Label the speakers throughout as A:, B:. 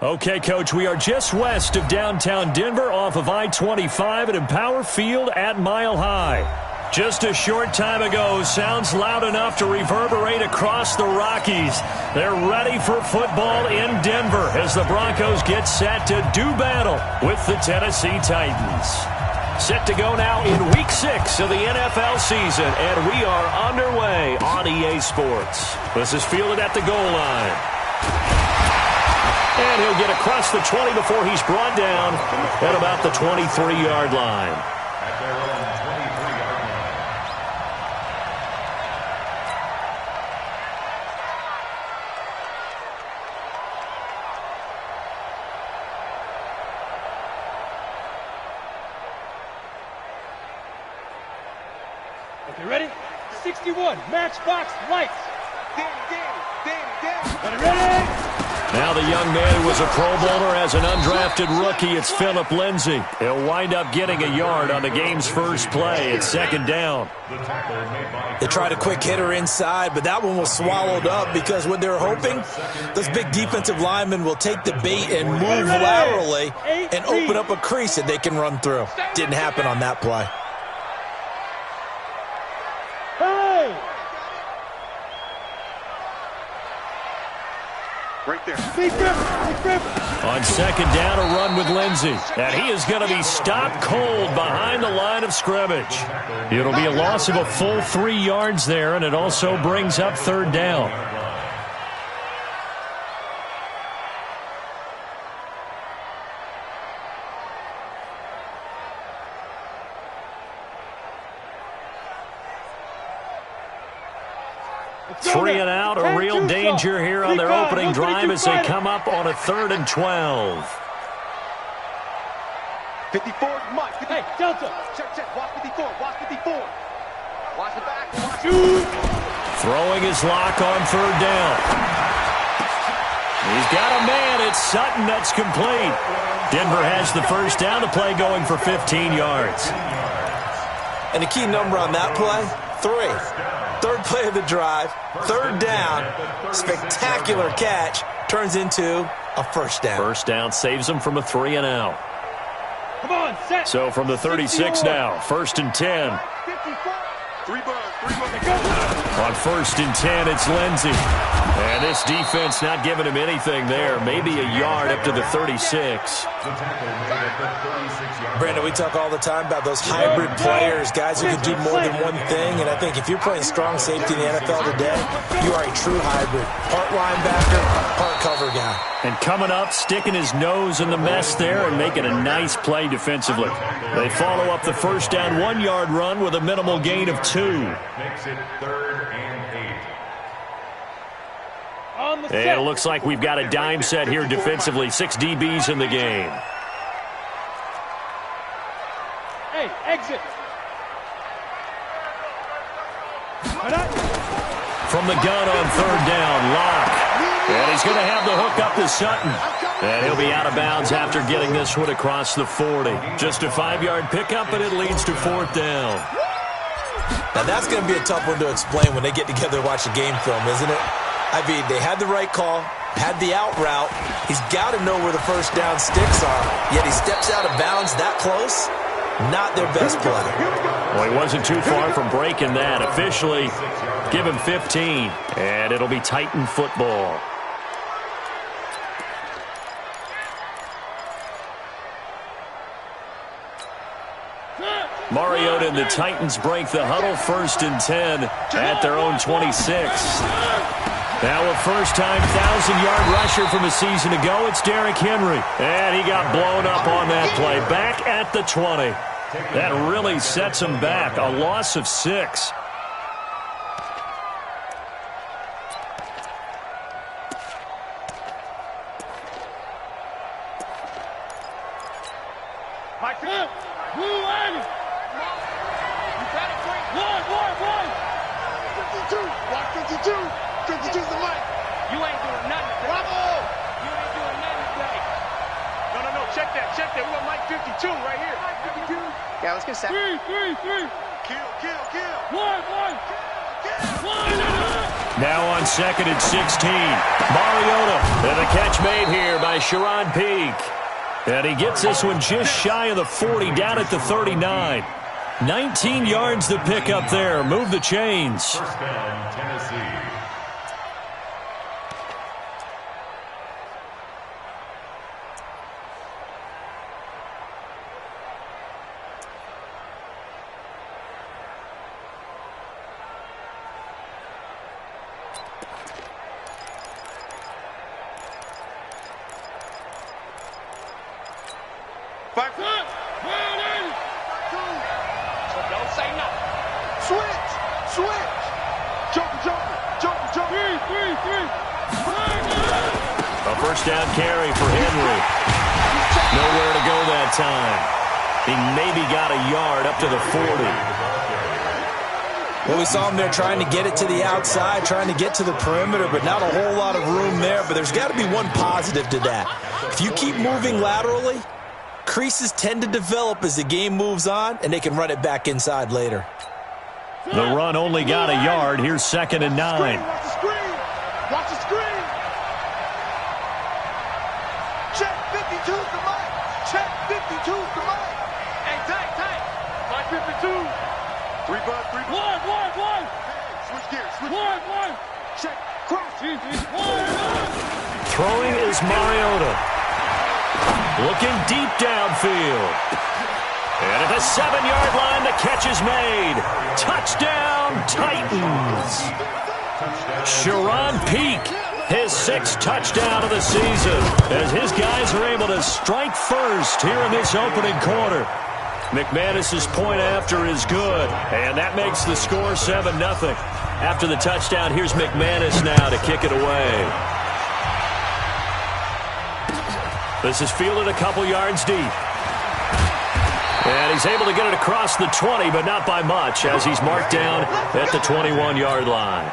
A: Okay, Coach, we are just west of downtown Denver off of I-25 at Empower Field at Mile High. Just a short time ago, sounds loud enough to reverberate across the Rockies. They're ready for football in Denver as the Broncos get set to do battle with the Tennessee Titans. Set to go now in Week 6 of the NFL season, and we are underway on EA Sports. This is fielded at the goal line. And he'll get across the 20 before he's brought down at about the 23-yard line.
B: Okay, ready? 61, matchbox lights. Danny. Ready?
A: Now the young man who was a Pro Bowler as an undrafted rookie, it's Phillip Lindsay. He'll wind up getting a yard on the game's first play. It's second down.
C: They tried a quick hitter inside, but that one was swallowed up because what they're hoping, those big defensive linemen will take the bait and move laterally and open up a crease that they can run through. Didn't happen on that play.
B: Right there.
A: On second down, a run with Lindsay. And he is going to be stopped cold behind the line of scrimmage. It'll be a loss of a full 3 yards there, and it also brings up third down. Three and out, a real danger here on their opening drive as they come up on a 3rd and 12.
B: 54, Mike. Hey, Delta. Check. Watch 54. Watch the back.
A: Throwing his lock on 3rd down. He's got a man. It's Sutton that's complete. Denver has the first down to play going for 15 yards.
C: And the key number on that play, 3. Third play of the drive, 3rd down, spectacular catch, turns into a first down.
A: First down saves them from a 3 and out.
B: Come on, set.
A: So from the 36 now, 1st and 10.
B: 3 bucks.
A: On 1st and 10, it's Lindsay. And this defense not giving him anything there. Maybe a yard up to the 36.
C: Brandon, we talk all the time about those hybrid players, guys who can do more than one thing. And I think if you're playing strong safety in the NFL today, you are a true hybrid. Part linebacker, part cover guy.
A: And coming up, sticking his nose in the mess there and making a nice play defensively. They follow up the first down 1-yard run with a minimal gain of 2.
B: Makes it 3rd and 8.
A: And it looks like we've got a dime set here defensively. 6 DBs in the game.
B: Hey, exit.
A: From the gun on 3rd down, Locke. And he's going to have the hook up to Sutton. And he'll be out of bounds after getting this one across the 40. Just a 5-yard pickup, and it leads to 4th down.
C: Now that's going to be a tough one to explain when they get together and watch the game film, isn't it? I mean, they had the right call, had the out route. He's got to know where the first down sticks are, yet he steps out of bounds that close. Not their best play.
A: Well, he wasn't too far from breaking that. Officially, give him 15, and it'll be Titan football. Mariota and the Titans break the huddle, 1st and 10 at their own 26. Now a first-time 1,000-yard rusher from a season ago, it's Derrick Henry. And he got blown up on that play, back at the 20. That really sets him back, a loss of 6.
B: Check that. We got Mike 52 right here. Mike 52. Yeah, let's get set. 3. Kill. One.
A: Now on 2nd and 16. Mariota. And the catch made here by by Sharon Peak. And he gets this one just shy of the 40, down at the 39. 19 yards to pick up there. Move the chains.
D: First down, Tennessee.
B: Don't say nothing. Switch. Joker.
A: A first down carry for Henry. Nowhere to go that time. He maybe got a yard up to the 40.
C: Well, we saw him there trying to get it to the outside, trying to get to the perimeter, but not a whole lot of room there. But there's got to be one positive to that. If you keep moving laterally, creases tend to develop as the game moves on, and they can run it back inside later.
A: The run only got a yard. Here's 2nd and 9.
B: Watch the screen. Check 52's the mic. Check 52's the mic. Hey, tight. Mic 52. 3 bud. One. Switch gears. One. Check. Cross.
A: Throwing is Mariota. Looking deep downfield. And at the 7-yard line, the catch is made. Touchdown, Titans. Sharon Peak, his 6th touchdown of the season, as his guys are able to strike first here in this opening quarter. McManus's point after is good, and that makes the score 7-0. After the touchdown, here's McManus now to kick it away. This is fielded a couple yards deep. And he's able to get it across the 20, but not by much, as he's marked down at the 21-yard line.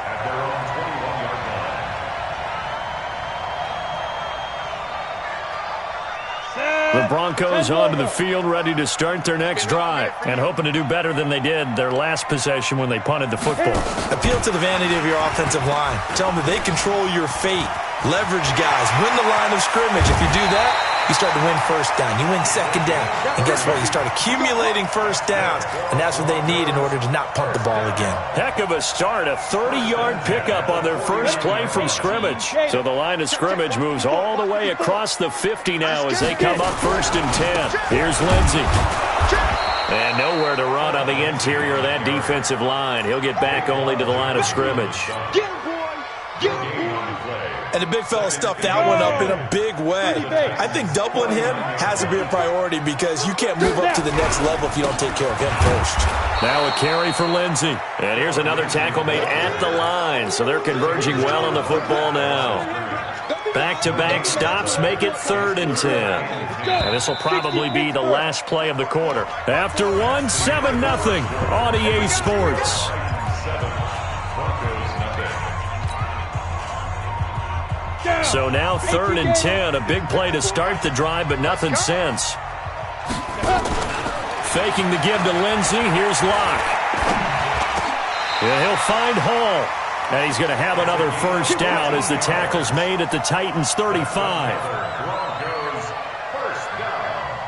A: The Broncos onto the field, ready to start their next drive, and hoping to do better than they did their last possession when they punted the football.
C: Appeal to the vanity of your offensive line. Tell them that they control your fate. Leverage guys. Win the line of scrimmage. If you do that, you start to win first down. You win second down. And guess what? You start accumulating first downs. And that's what they need in order to not punt the ball again.
A: Heck of a start. A 30-yard pickup on their first play from scrimmage. So the line of scrimmage moves all the way across the 50 now as they come up 1st and 10. Here's Lindsey. And nowhere to run on the interior of that defensive line. He'll get back only to the line of scrimmage.
C: And the big fella stuffed that one up in a big way. I think doubling him has to be a priority because you can't move up to the next level if you don't take care of him first.
A: Now a carry for Lindsey. And here's another tackle made at the line. So they're converging well on the football now. Back-to-back stops make it 3rd and 10. And this will probably be the last play of the quarter. After one, 7-0 on EA Sports. So now 3rd and 10, a big play to start the drive, but nothing since. Faking the give to Lindsey, here's Locke. And he'll find Hall. And he's going to have another first down as the tackle's made at the Titans' 35.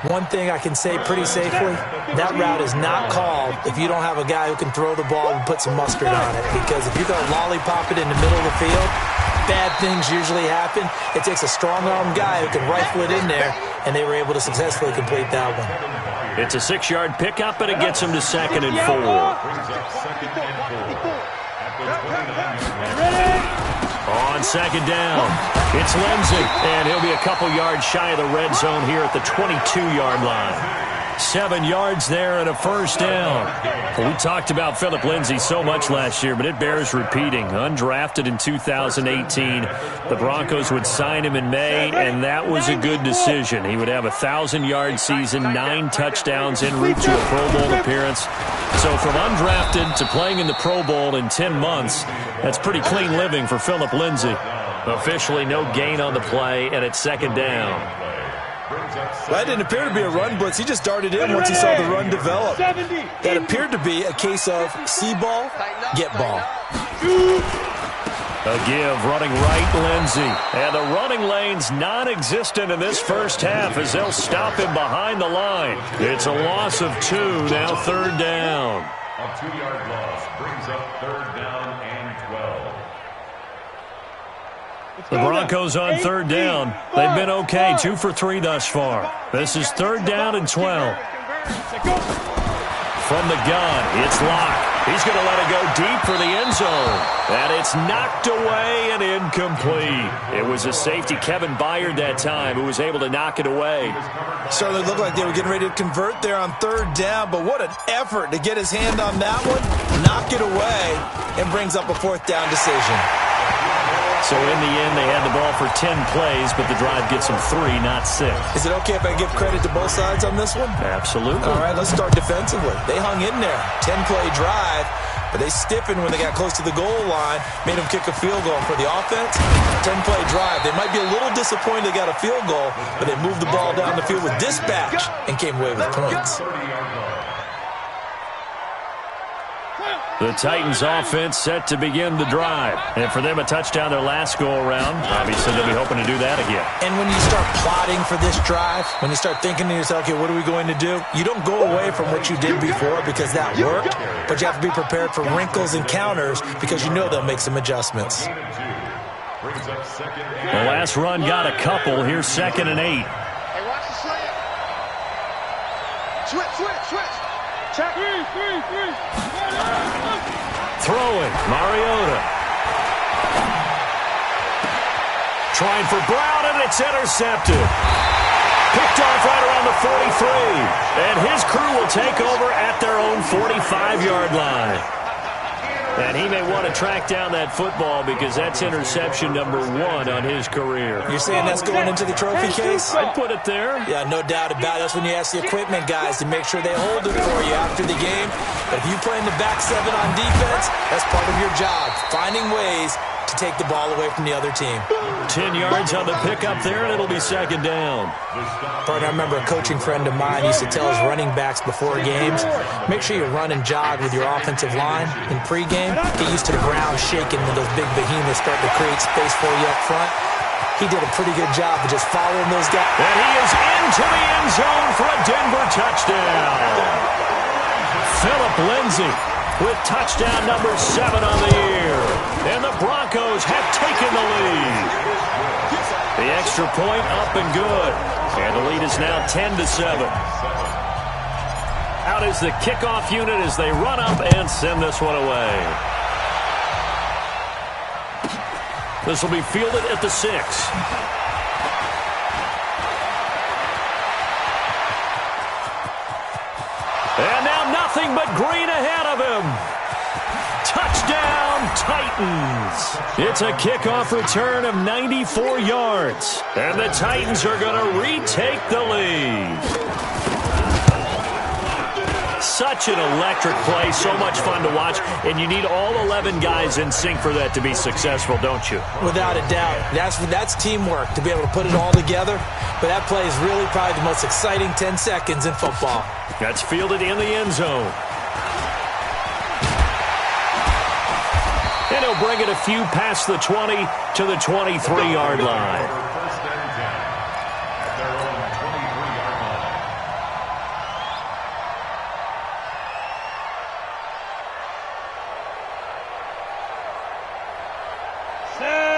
C: One thing I can say pretty safely, that route is not called if you don't have a guy who can throw the ball and put some mustard on it. Because if you're going to lollipop it in the middle of the field, bad things usually happen. It takes a strong-armed guy who can rifle it in there, and they were able to successfully complete that one.
A: It's a 6-yard pickup, and it gets him to 2nd and 4. On 2nd down, it's Lindsey, and he'll be a couple yards shy of the red zone here at the 22-yard line. 7 yards there and a first down. We talked about Philip Lindsey so much last year, but it bears repeating. Undrafted in 2018. The Broncos would sign him in May, and that was a good decision. He would have a 1,000-yard season, 9 touchdowns en route to a Pro Bowl appearance. So from undrafted to playing in the Pro Bowl in 10 months, that's pretty clean living for Philip Lindsey. Officially no gain on the play, and it's 2nd down.
C: That didn't appear to be a run blitz. He just darted in once he saw the run develop. That appeared to be a case of see ball, get ball.
A: A give, running right, Lindsey. And the running lane's non-existent in this first half as they'll stop him behind the line. It's a loss of 2, now third down.
D: A 2-yard loss brings up third down and 12.
A: The Broncos on third down. They've been okay, 2 for 3 thus far. This is third down and 12. From the gun, it's Locke. He's going to let it go deep for the end zone. And it's knocked away and incomplete. It was a safety, Kevin Byard, that time, who was able to knock it away.
C: Certainly looked like they were getting ready to convert there on third down, but what an effort to get his hand on that one, knock it away, and brings up a fourth down decision.
A: So in the end, they had the ball for 10 plays, but the drive gets them 3, not 6.
C: Is it okay if I give credit to both sides on this one?
A: Absolutely.
C: All right, let's start defensively. They hung in there. 10-play drive, but they stiffened when they got close to the goal line, made them kick a field goal. For the offense, 10-play drive. They might be a little disappointed they got a field goal, but they moved the ball down the field with dispatch and came away with points.
A: The Titans offense set to begin the drive. And for them, a touchdown their last go-around. Obviously, they'll be hoping to do that again.
C: And when you start plotting for this drive, when you start thinking to yourself, okay, what are we going to do? You don't go away from what you did before because that worked, but you have to be prepared for wrinkles and counters because you know they'll make some adjustments.
A: The last run got a couple. Here's 2nd and 8.
B: Hey, watch the slant. Switch. Check.
A: Throwing, Mariota. Trying for Brown, and it's intercepted. Picked off right around the 43. And his crew will take over at their own 45-yard line. And he may want to track down that football because that's interception number 1 on his career.
C: You're saying that's going into the trophy case?
A: I'd put it there.
C: Yeah, no doubt about it. That's when you ask the equipment guys to make sure they hold it for you after the game. But if you play in the back 7 on defense, that's part of your job, finding ways to take the ball away from the other team.
A: 10 yards on the pickup there, and it'll be 2nd down.
C: Partner, I remember a coaching friend of mine used to tell his running backs before games, make sure you run and jog with your offensive line in pregame. Get used to the ground shaking when those big behemoths start to create space for you up front. He did a pretty good job of just following those guys.
A: And he is into the end zone for a Denver touchdown. Phillip Lindsay with touchdown number 7 on the year. And the Broncos have taken the lead. The extra point up and good. And the lead is now 10-7. Out is the kickoff unit as they run up and send this one away. This will be fielded at the 6. And now nothing but green ahead of him. Touchdown, Titans. It's a kickoff return of 94 yards. And the Titans are going to retake the lead. Such an electric play, so much fun to watch, and you need all 11 guys in sync for that to be successful, don't you?
C: Without a doubt. That's teamwork, to be able to put it all together. But that play is really probably the most exciting 10 seconds in football.
A: That's fielded in the end zone. And he'll bring it a few past the 20 to the 23-yard line.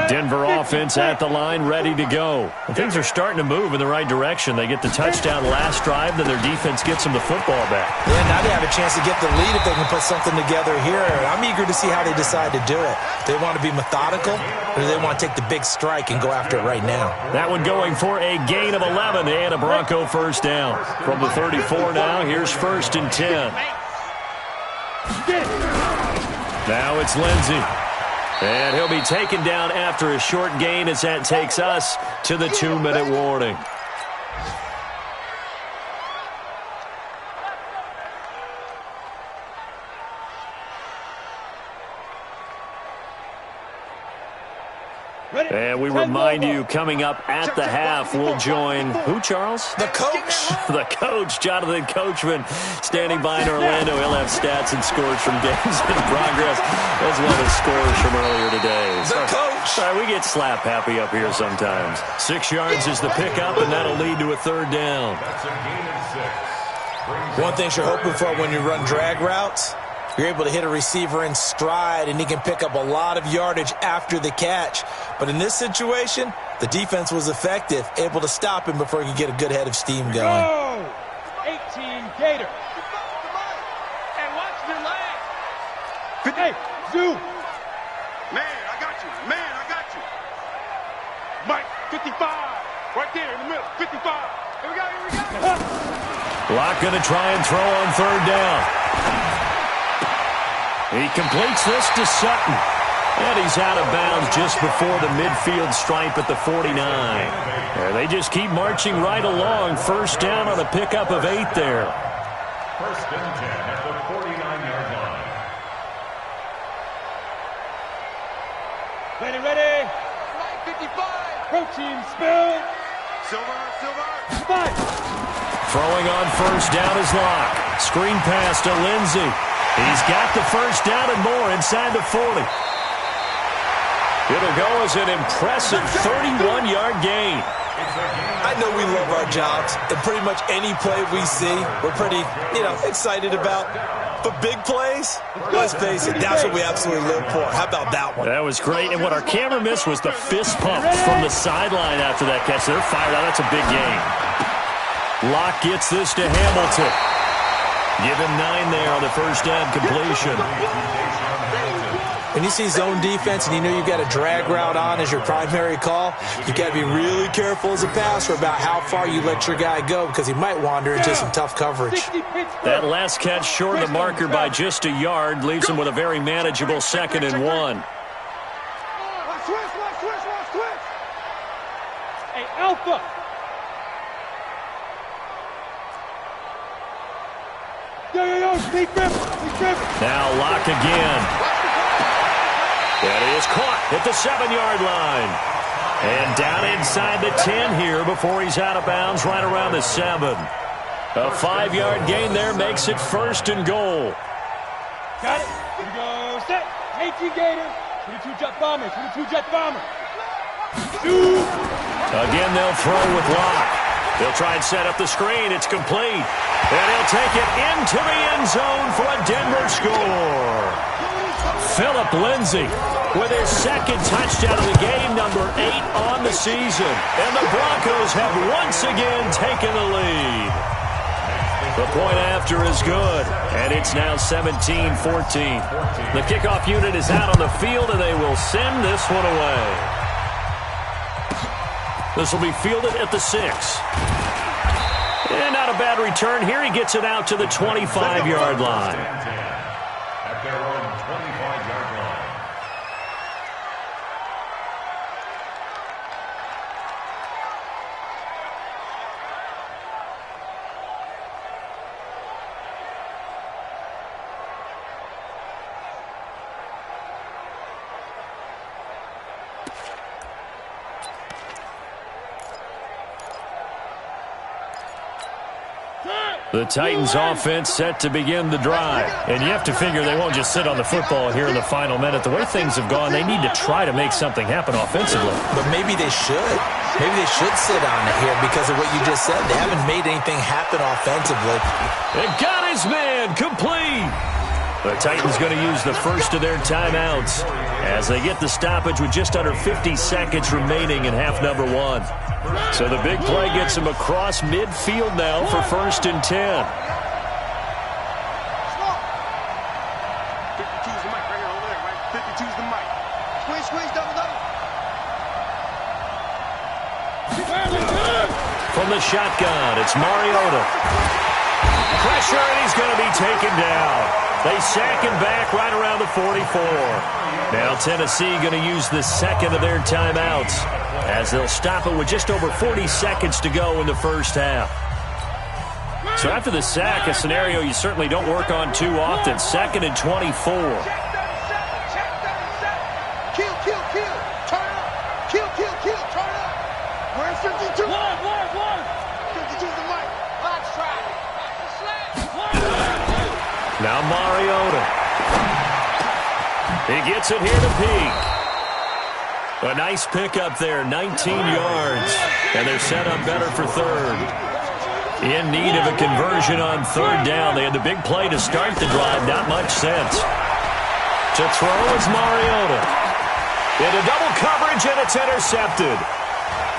A: Denver offense at the line, ready to go. And things are starting to move in the right direction. They get the touchdown last drive, then their defense gets them the football back.
C: Yeah, now they have a chance to get the lead if they can put something together here. I'm eager to see how they decide to do it. Do they want to be methodical, or do they want to take the big strike and go after it right now?
A: That one going for a gain of 11 and a Bronco first down. From the 34 now, here's 1st and 10. Now it's Lindsey. And he'll be taken down after a short gain as that takes us to the 2-minute warning. And And we remind you, coming up at the half, we'll join who, Charles?
C: The coach.
A: The coach, Jonathan Coachman, standing by in Orlando. He'll have stats and scores from games in progress, as well as scores from earlier today.
C: The coach.
A: Sorry, we get slap happy up here sometimes. 6 yards is the pickup, and that'll lead to a third down.
D: That's a gain of 6.
C: One thing you're hoping for when you run drag routes, you're able to hit a receiver in stride, and he can pick up a lot of yardage after the catch. But in this situation, the defense was effective, able to stop him before he could get a good head of steam going.
B: Go! 18 Gator. Hey, watch your leg. Hey, Zoo. Man, I got you. Man, I got you. Mike, 55. Right there in the middle. 55. Here we go, here we go.
A: Locke going to try and throw on third down. He completes this to Sutton. And he's out of bounds just before the midfield stripe at the 49. There, they just keep marching right along. First down on a pickup of 8 there.
D: First and 10 at the 49-yard line.
B: Ready. 55. Protein spill. Silver. 5.
A: Throwing on first down is Locke. Screen pass to Lindsey. He's got the first down and more inside the 40. It'll go as an impressive 31-yard gain.
C: I know we love our jobs, and pretty much any play we see, we're pretty, excited about. But big plays, let's face it, that's what we absolutely live for. How about that one?
A: That was great, and what our camera missed was the fist pump from the sideline after that catch. They're fired out. That's a big gain. Locke gets this to Hamilton. Give him 9 there on the first down completion.
C: When you see zone defense and you know you've got a drag route on as your primary call, you got to be really careful as a passer about how far you let your guy go because he might wander into some tough coverage.
A: That last catch short of the marker by just a yard leaves him with a very manageable 2nd and 1.
B: Switch. Hey, Alpha. Yo, sneak grip.
A: Now Locke again. That is caught at the 7-yard line. And down inside the 10 here before he's out of bounds right around the 7. A 5-yard gain there makes it first and goal.
B: Got it. Here we go. Set. 18 Gator. 22 Jet Bomber. Shoot.
A: Again, they'll throw with Locke. They'll try and set up the screen. It's complete. And he'll take it into the end zone for a Denver score. Phillip Lindsay with his 2nd touchdown of the game, number 8 on the season. And the Broncos have once again taken the lead. The point after is good, and it's now 17-14. The kickoff unit is out on the field, and they will send this one away. This will be fielded at the 6. And not a bad return here. He gets it out to the 25-yard line.
D: At their own 25-yard line.
A: The Titans offense set to begin the drive. And you have to figure they won't just sit on the football here in the final minute. The way things have gone, they need to try to make something happen offensively.
C: But maybe they should. Maybe they should sit on it here because of what you just said. They haven't made anything happen offensively.
A: They got his man complete. The Titans going to use the first of their timeouts as they get the stoppage with just under 50 seconds remaining in half number 1. So the big play gets him across midfield now for 1st and 10.
B: 52's the mic right here over there, right? 52's the mic. Squeeze, double.
A: From the shotgun, it's Mariota. Pressure, and he's going to be taken down. They sack him back right around the 44. Now Tennessee going to use the 2nd of their timeouts as they'll stop it with just over 40 seconds to go in the first half. So after the sack, a scenario you certainly don't work on too often. 2nd and 24.
B: Kill. Turn up. Kill.
A: Now Mariota. He gets it here to Peak. A nice pickup there, 19 yards. And they're set up better for third. In need of a conversion on third down. They had the big play to start the drive. Not much sense. To throw is Mariota. Into double coverage, and it's intercepted.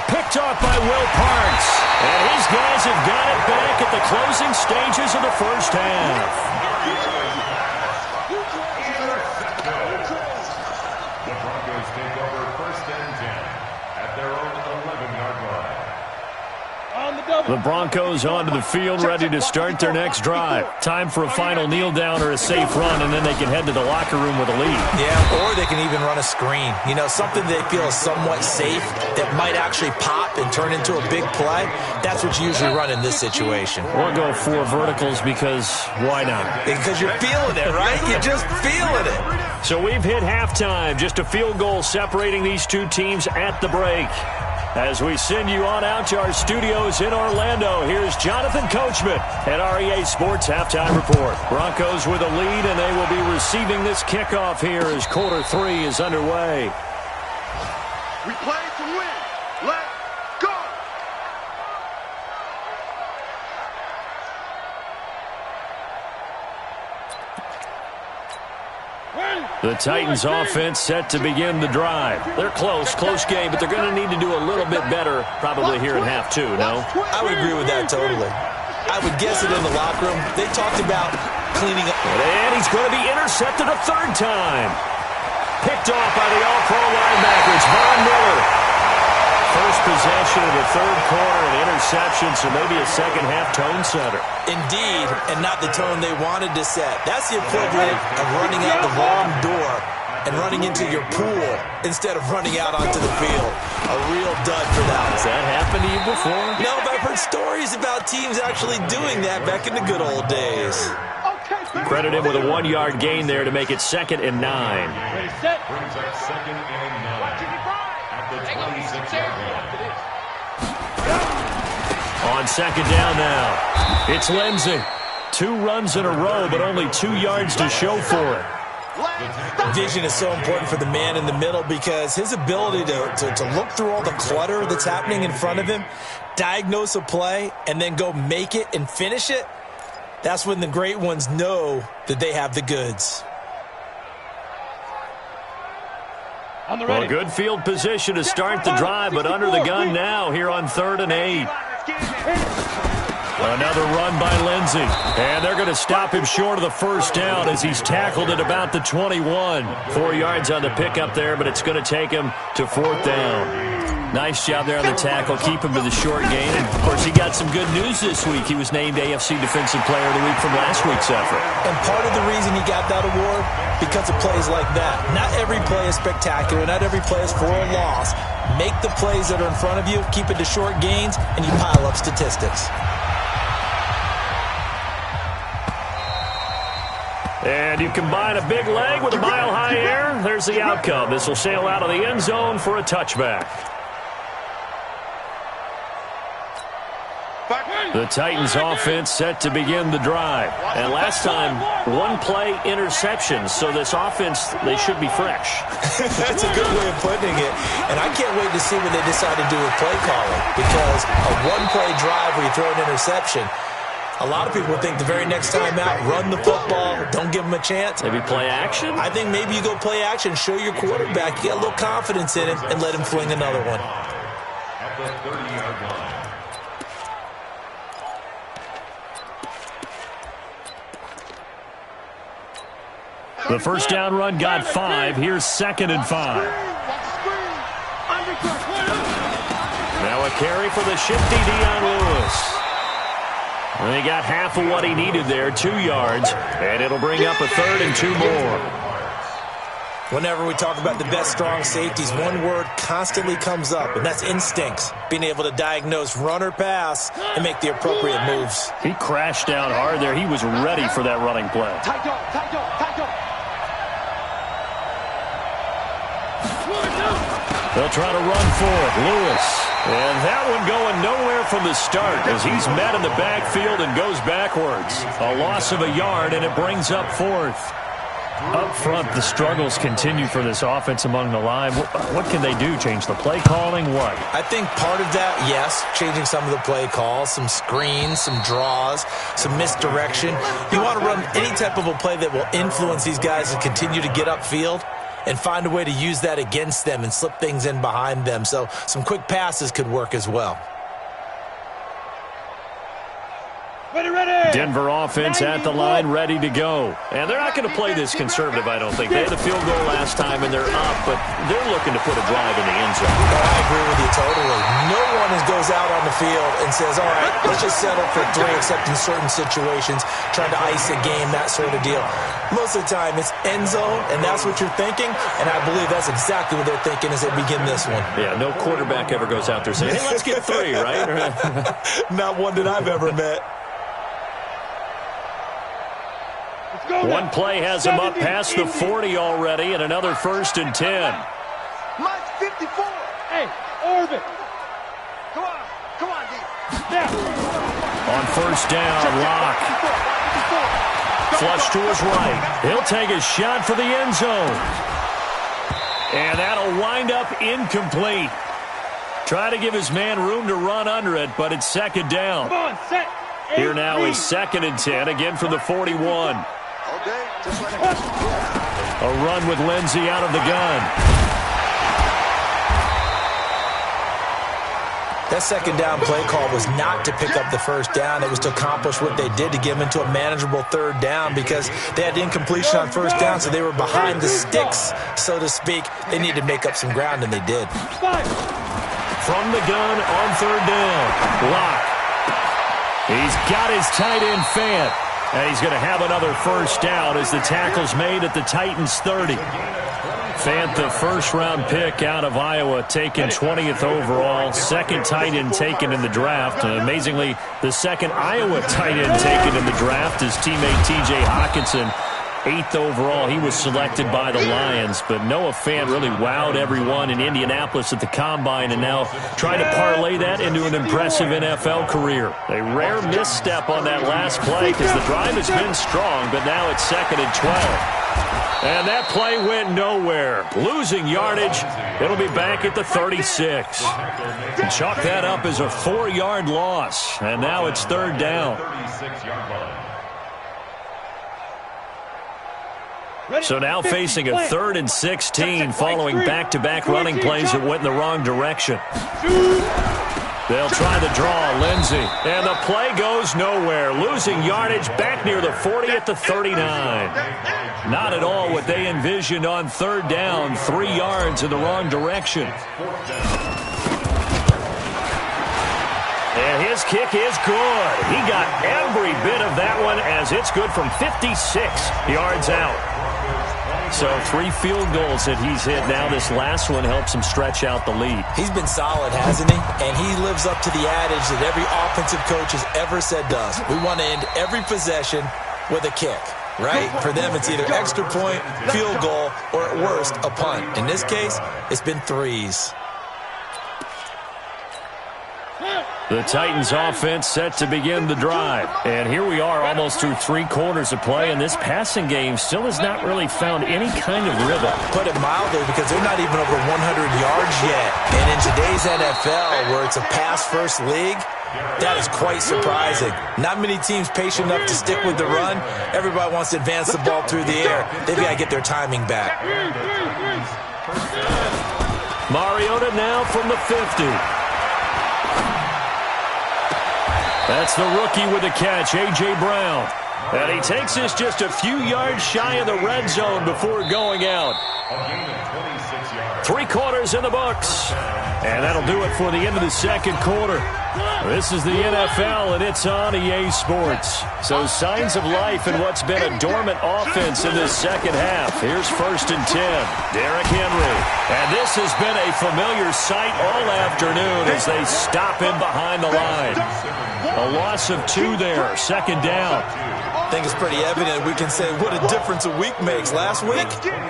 A: Picked off by Will Parks. And his guys have got it back at the closing stages of the first half.
D: The Broncos take over 1st and 10 at their own 11-yard line.
A: The Broncos onto the field, ready to start their next drive. Time for a final kneel down or a safe run, and then they can head to the locker room with a lead.
C: Yeah, or they can even run a screen. You know, something they feel is somewhat safe that might actually pop and turn into a big play. That's what you usually run in this situation.
A: Or go 4 verticals because why not?
C: Because you're feeling it, right? You're just feeling it.
A: So we've hit halftime. Just a field goal separating these two teams at the break. As we send you on out to our studios in Orlando, here's Jonathan Coachman at REA Sports Halftime Report. Broncos with a lead, and they will be receiving this kickoff here as quarter 3 is underway.
B: We play to win. Let's go.
A: The Titans offense set to begin the drive. They're close game, but they're going to need to do a little bit better probably here in half 2, no?
C: I would agree with that totally. I would guess it in the locker room. They talked about cleaning up.
A: And he's going to be intercepted a third time. Picked off by the all-pro linebacker. It's Von Miller. First possession of the third quarter, an interception, so maybe a second-half tone setter.
C: Indeed, and not the tone they wanted to set. That's the equivalent of running out the wrong door and running into your pool instead of running out onto the field. A real dud for that.
A: Has that happened to you before?
C: No, but I've heard stories about teams actually doing that back in the good old days.
A: Credit him with a 1-yard gain there to make it 2nd and 9.
D: Brings up 2nd and 9 at the 26-yard line.
A: On 2nd down now, it's Lindsey. 2 runs in a row, but only 2 yards to show for it.
C: Vision is so important for the man in the middle because his ability to look through all the clutter that's happening in front of him, diagnose a play, and then go make it and finish it, that's when the great ones know that they have the goods.
A: Well, good field position to start the drive, but under the gun now here on 3rd and 8. Another run by Lindsey. And they're going to stop him short of the first down as he's tackled at about the 21. 4 yards on the pickup there, but it's going to take him to 4th down. Nice job there on the tackle. Keep him to the short gain. And, of course, he got some good news this week. He was named AFC Defensive Player of the Week from last week's effort.
C: And part of the reason he got that award, because of plays like that. Not every play is spectacular. Not every play is for a loss. Make the plays that are in front of you, keep it to short gains, and you pile up statistics.
A: And you combine a big leg with a mile-high air. There's the outcome. This will sail out of the end zone for a touchback. The Titans offense set to begin the drive. And last time, 1-play interception. So this offense, they should be fresh.
C: That's a good way of putting it. And I can't wait to see what they decide to do with play calling. Because a 1-play drive where you throw an interception, a lot of people think the very next time out, run the football, don't give them a chance.
A: Maybe play action?
C: I think maybe you go play action, show your quarterback, you get a little confidence in him, and let him fling another one.
D: At the 30-yard line.
A: The first down run got 5. Here's 2nd and 5. Now a carry for the shifty Dion Lewis. And he got half of what he needed there, 2 yards, and it'll bring up a 3rd and 2 more.
C: Whenever we talk about the best strong safeties, one word constantly comes up, and that's instincts. Being able to diagnose run or pass and make the appropriate moves.
A: He crashed down hard there. He was ready for that running play. They'll try to run for it. Lewis. And that one going nowhere from the start as he's met in the backfield and goes backwards. A loss of a yard, and it brings up fourth. Up front, the struggles continue for this offense among the line. What can they do? Change the play calling? What?
C: I think part of that, yes, changing some of the play calls, some screens, some draws, some misdirection. You want to run any type of a play that will influence these guys to continue to get upfield and find a way to use that against them and slip things in behind them. So some quick passes could work as well.
A: Denver offense at the line, ready to go. And they're not going to play this conservative, I don't think. They had a field goal last time, and they're up, but they're looking to put a drive in the end zone.
C: I agree with you totally. No one goes out on the field and says, all right, let's just settle for 3, except in certain situations, trying to ice a game, that sort of deal. Most of the time, it's end zone, and that's what you're thinking, and I believe that's exactly what they're thinking as they begin this one.
A: Yeah, no quarterback ever goes out there saying, hey, let's get 3, right?
C: Not one that I've ever met.
A: One play has him up past the 40 already, and another 1st and 10.
B: Mike 54. Hey, Orbit. Come on, D.
A: On 1st down, Locke. Flush to his right. He'll take a shot for the end zone. And that'll wind up incomplete. Try to give his man room to run under it, but it's 2nd down.
B: Come on, set.
A: Here now is 2nd and 10, again from the 41. A run with Lindsey out of the gun.
C: That 2nd down play call was not to pick up the 1st down. It was to accomplish what they did to get them into a manageable 3rd down because they had incompletion on 1st down, so they were behind the sticks, so to speak. They needed to make up some ground, and they did.
A: From the gun on 3rd down, Locke. He's got his tight end Fant. And he's going to have another 1st down as the tackle's made at the Titans' 30. Fant, the 1st-round pick out of Iowa, taken 20th overall. 2nd tight end taken in the draft. And amazingly, the 2nd Iowa tight end taken in the draft is teammate T.J. Hawkinson. 8th overall, he was selected by the Lions, but Noah Fant really wowed everyone in Indianapolis at the Combine and now trying to parlay that into an impressive NFL career. A rare misstep on that last play because the drive has been strong, but now it's 2nd and 12. And that play went nowhere. Losing yardage, it'll be back at the 36. And chalk that up as a 4-yard loss, and now it's 3rd down. So now facing a 3rd and 16 following back-to-back running plays that went in the wrong direction. They'll try the draw, Lindsey. And the play goes nowhere. Losing yardage back near the 40 at the 39. Not at all what they envisioned on 3rd down. 3 yards in the wrong direction. And his kick is good. He got every bit of that one as it's good from 56 yards out. So 3 field goals that he's hit now. This last one helps him stretch out the lead.
C: He's been solid, hasn't he? And he lives up to the adage that every offensive coach has ever said to us. We want to end every possession with a kick, right? For them, it's either extra point, field goal, or at worst, a punt. In this case, it's been 3s.
A: The Titans offense set to begin the drive. And here we are almost through 3 quarters of play, and this passing game still has not really found any kind of rhythm.
C: Put it mildly, because they're not even over 100 yards yet. And in today's NFL, where it's a pass-first league, that is quite surprising. Not many teams patient enough to stick with the run. Everybody wants to advance the ball through the air. They've got to get their timing back.
A: Mariota now from the 50. That's the rookie with the catch, A.J. Brown. And he takes this just a few yards shy of the red zone before going out. 3 quarters in the books. And that'll do it for the end of the 2nd quarter. This is the NFL, and it's on EA Sports. So signs of life in what's been a dormant offense in this 2nd half. Here's 1st and 10. Derrick Henry. And this has been a familiar sight all afternoon as they stop him behind the line. A loss of 2 there. 2nd down.
C: I think it's pretty evident. We can say what a difference a week makes. Last week,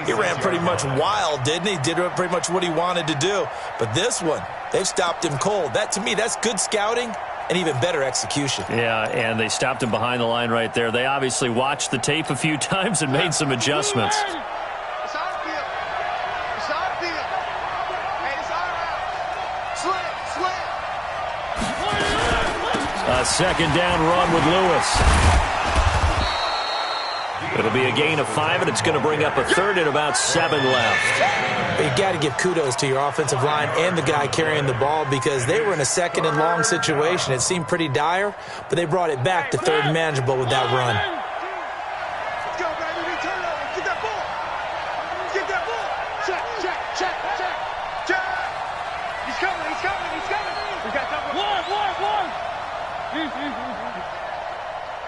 C: he ran pretty much wild, didn't he? Did pretty much what he wanted to do. But this one, they've stopped him cold. That, to me, that's good scouting and even better execution.
A: Yeah, and they stopped him behind the line right there. They obviously watched the tape a few times and made some adjustments.
B: It's our field. It's our field. Hey, it's our house. Slam.
A: A second down run with Lewis. It'll be a gain of 5, and it's going to bring up a third and about 7 left.
C: But you got to give kudos to your offensive line and the guy carrying the ball because they were in a second and long situation. It seemed pretty dire, but they brought it back to third and manageable with that run.
B: Let's go, baby. We turn over. Get that ball. Get that ball. Check. He's coming. We got that one.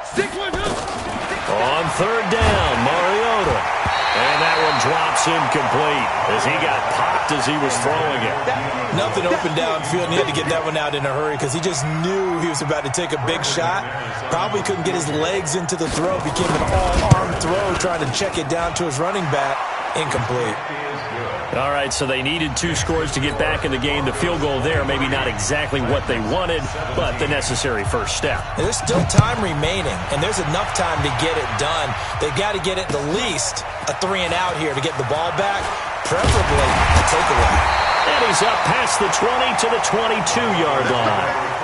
B: Stick with him.
A: On third down, Mariota. And that one drops incomplete as he got popped as he was throwing it.
C: Nothing open downfield, and he had to get that one out in a hurry because he just knew he was about to take a big shot. Probably couldn't get his legs into the throw. Became an all-arm throw trying to check it down to his running back. Incomplete.
A: All right, so they needed 2 scores to get back in the game. The field goal there, maybe not exactly what they wanted, but the necessary first step.
C: And there's still time remaining, and there's enough time to get it done. They've got to get it at least a 3-and-out here to get the ball back, preferably a takeaway.
A: And he's up past the 20 to the 22-yard line.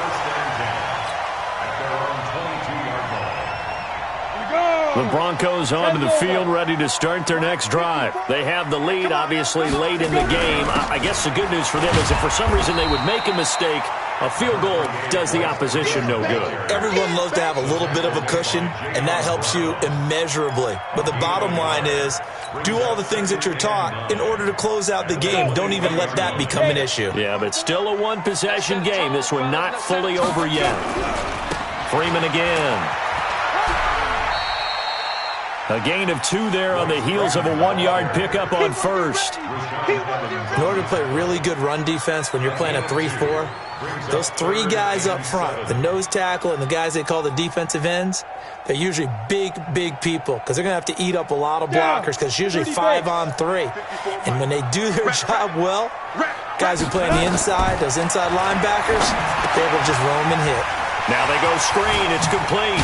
A: The Broncos onto the field, ready to start their next drive. They have the lead, obviously, late in the game. I guess the good news for them is if for some reason they would make a mistake, a field goal does the opposition no good.
C: Everyone loves to have a little bit of a cushion, and that helps you immeasurably. But the bottom line is, do all the things that you're taught in order to close out the game. Don't even let that become an issue.
A: Yeah, but still a one-possession game. This one not fully over yet. Freeman again. A gain of 2 there on the heels of a 1-yard pickup on first.
C: In order to play really good run defense when you're playing a 3-4, those 3 guys up front, the nose tackle and the guys they call the defensive ends, they're usually big people because they're going to have to eat up a lot of blockers because it's usually 5-on-3. And when they do their job well, guys who play on the inside, those inside linebackers, they're able to just roam and hit.
A: Now they go screen. It's complete.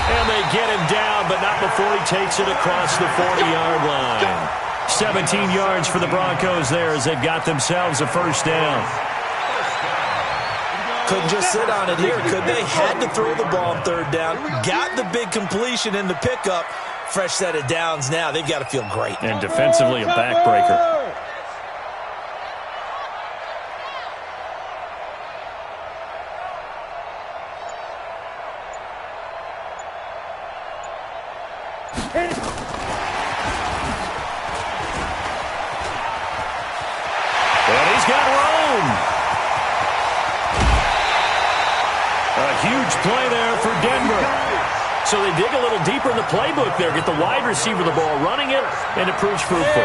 A: And they get him down, but not before he takes it across the 40-yard line. 17 yards for the Broncos there as they've got themselves a first down.
C: Couldn't just sit on it here, could they? Had to throw the ball on third down. Got the big completion in the pickup. Fresh set of downs now. They've got to feel great.
A: And defensively, a backbreaker. And he's got room. A huge play there for Denver. So they dig a little deeper in the playbook there, get the wide receiver the ball, running it, and it proves fruitful.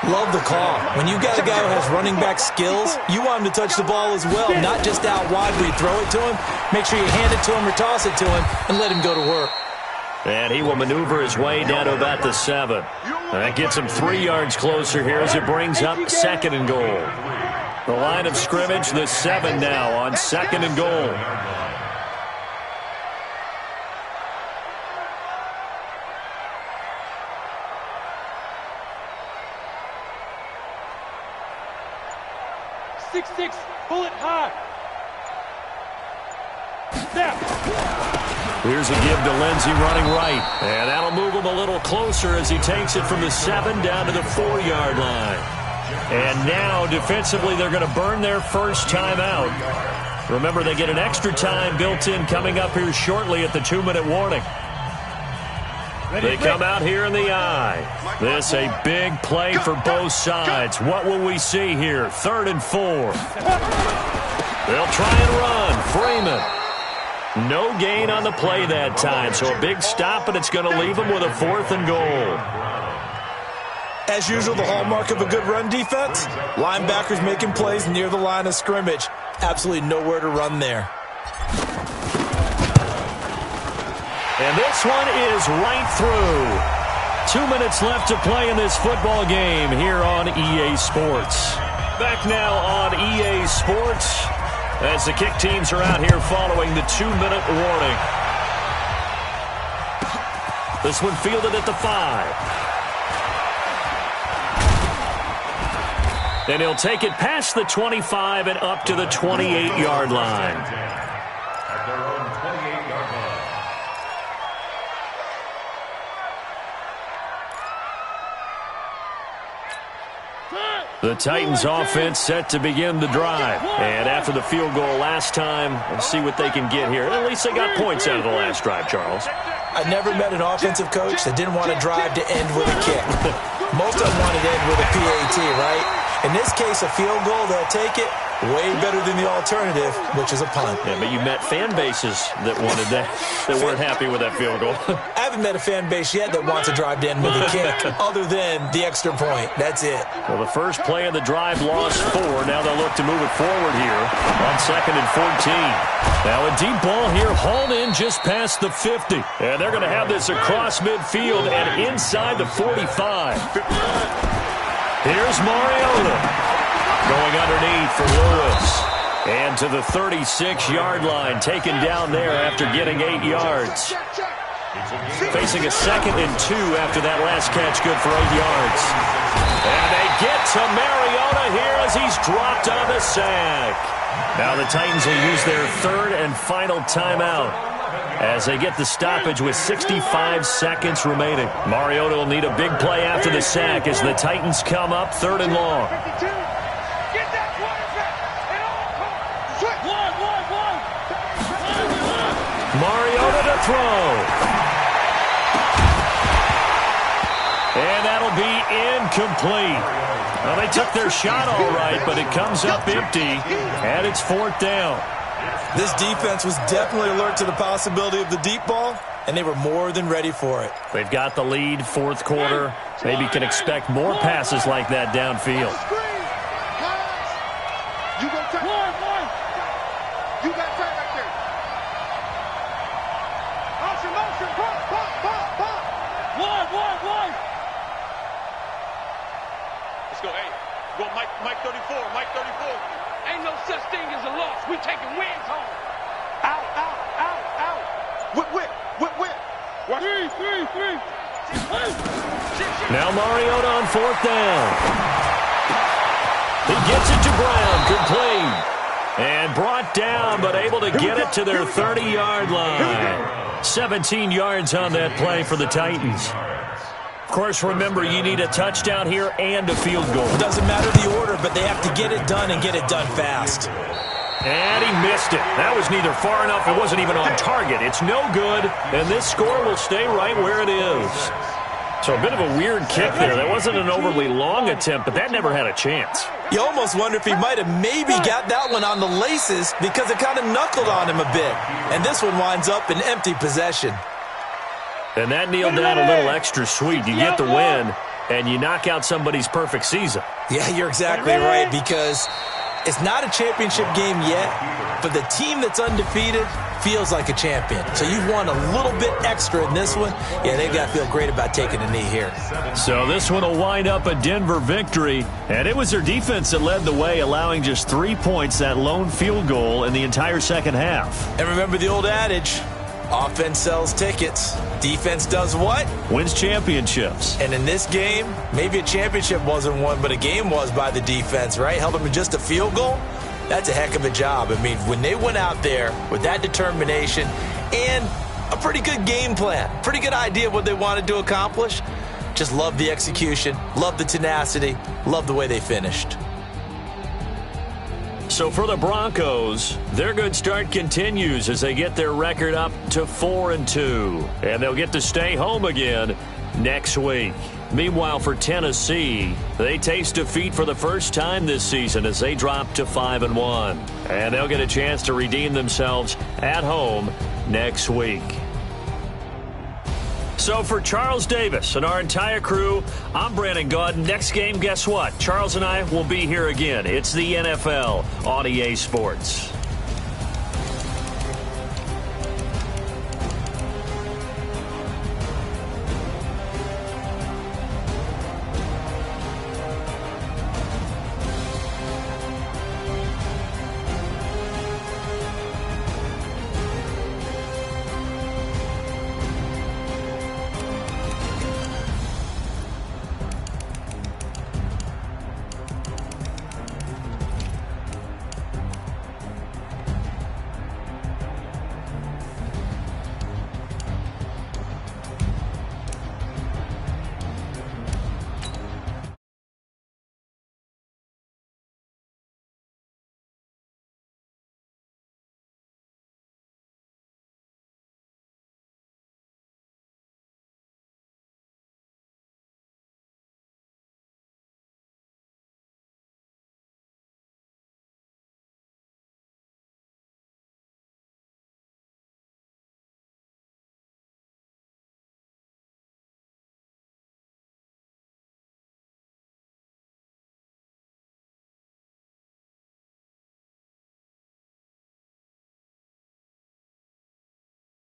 C: Love the call. When you got a guy who has running back skills, you want him to touch the ball as well, not just out wide where you throw it to him. Make sure you hand it to him or toss it to him and let him go to work.
A: And he will maneuver his way down to about the 7. And that gets him 3 yards closer here as it brings up 2nd and goal. The line of scrimmage, the 7 now on 2nd and goal.
B: Six, pull it high. Snap.
A: Here's a give to Lindsey running right. And that'll move him a little closer as he takes it from the 7 down to the 4-yard line. And now, defensively, they're going to burn their first timeout. Remember, they get an extra time built in coming up here shortly at the 2-minute warning. They come out here in the eye. This a big play for both sides. What will we see here? 3rd and 4. They'll try and run. Freeman. No gain on the play that time. So a big stop, and it's going to leave them with a 4th and goal.
C: As usual, the hallmark of a good run defense, linebackers making plays near the line of scrimmage. Absolutely nowhere to run there.
A: And this one is right through. 2 minutes left to play in this football game here on EA Sports. Back now on EA Sports as the kick teams are out here following the 2-minute warning. This one fielded at the 5. And he'll take it past the 25 and up to the 28-yard line.
D: At their own 28-yard line.
A: The Titans offense set to begin the drive. And after the field goal last time, let's see what they can get here. At least they got points out of the last drive, Charles.
C: I never met an offensive coach that didn't want to drive to end with a kick. Most of them wanted to end with a PAT, right? In this case, a field goal, they'll take it. Way better than the alternative, which is a punt.
A: Yeah, but you met fan bases that wanted that weren't happy with that field goal.
C: I haven't met a fan base yet that wants to drive to end with a kick, other than the extra point. That's it.
A: Well, the first play of the drive lost 4. Now they'll look to move it forward here on 2nd and 14. Now a deep ball here, hauled in just past the 50. And they're going to have this across midfield and inside the 45. Here's Mariota. Going underneath for Lewis. And to the 36-yard line, taken down there after getting 8 yards. Facing a 2nd and 2 after that last catch, good for 8 yards. And they get to Mariota here as he's dropped on the sack. Now the Titans will use their 3rd and final timeout as they get the stoppage with 65 seconds remaining. Mariota will need a big play after the sack as the Titans come up 3rd and long. Mariota to throw. And that'll be incomplete. Well, they took their shot all right, but it comes up empty, and it's 4th down.
C: This defense was definitely alert to the possibility of the deep ball, and they were more than ready for it.
A: They've got the lead, 4th quarter. Maybe can expect more passes like that downfield.
B: Mike 34, Mike 34. Ain't no such thing as a loss. We taking wins home. Out, out, out, out. Whip. Three.
A: Now Mariota on 4th down. He gets it to Brown, complete. And brought down, but able to get it to their 30-yard line. 17 yards on that play for the Titans. Of course, remember, you need a touchdown here and a field goal.
C: It doesn't matter the order, but they have to get it done and get it done fast.
A: And he missed it. That was neither far enough. It wasn't even on target. It's no good, and this score will stay right where it is. So a bit of a weird kick there. That wasn't an overly long attempt, but that never had a chance.
C: You almost wonder if he might have maybe got that one on the laces because it kind of knuckled on him a bit. And this one winds up in empty possession.
A: And that kneeled down a little extra sweet. You get the win, and you knock out somebody's perfect season.
C: Yeah, you're exactly right, because it's not a championship game yet, but the team that's undefeated feels like a champion. So you've won a little bit extra in this one. Yeah, they've got to feel great about taking a knee here.
A: So this one will wind up a Denver victory, and it was their defense that led the way, allowing just 3 points, that lone field goal in the entire second half.
C: And remember the old adage, offense sells tickets. Defense does what?
A: Wins championships.
C: And in this game, maybe a championship wasn't won, but a game was by the defense, right? Held them to just a field goal. That's a heck of a job. I mean, when they went out there with that determination and a pretty good game plan, pretty good idea of what they wanted to accomplish, just love the execution, love the tenacity, love the way they finished.
A: So for the Broncos, their good start continues as they get their record up to 4-2. And they'll get to stay home again next week. Meanwhile, for Tennessee, they taste defeat for the first time this season as they drop to 5-1. And they'll get a chance to redeem themselves at home next week. So for Charles Davis and our entire crew, I'm Brandon Gaudin. Next game, guess what? Charles and I will be here again. It's the NFL on EA Sports.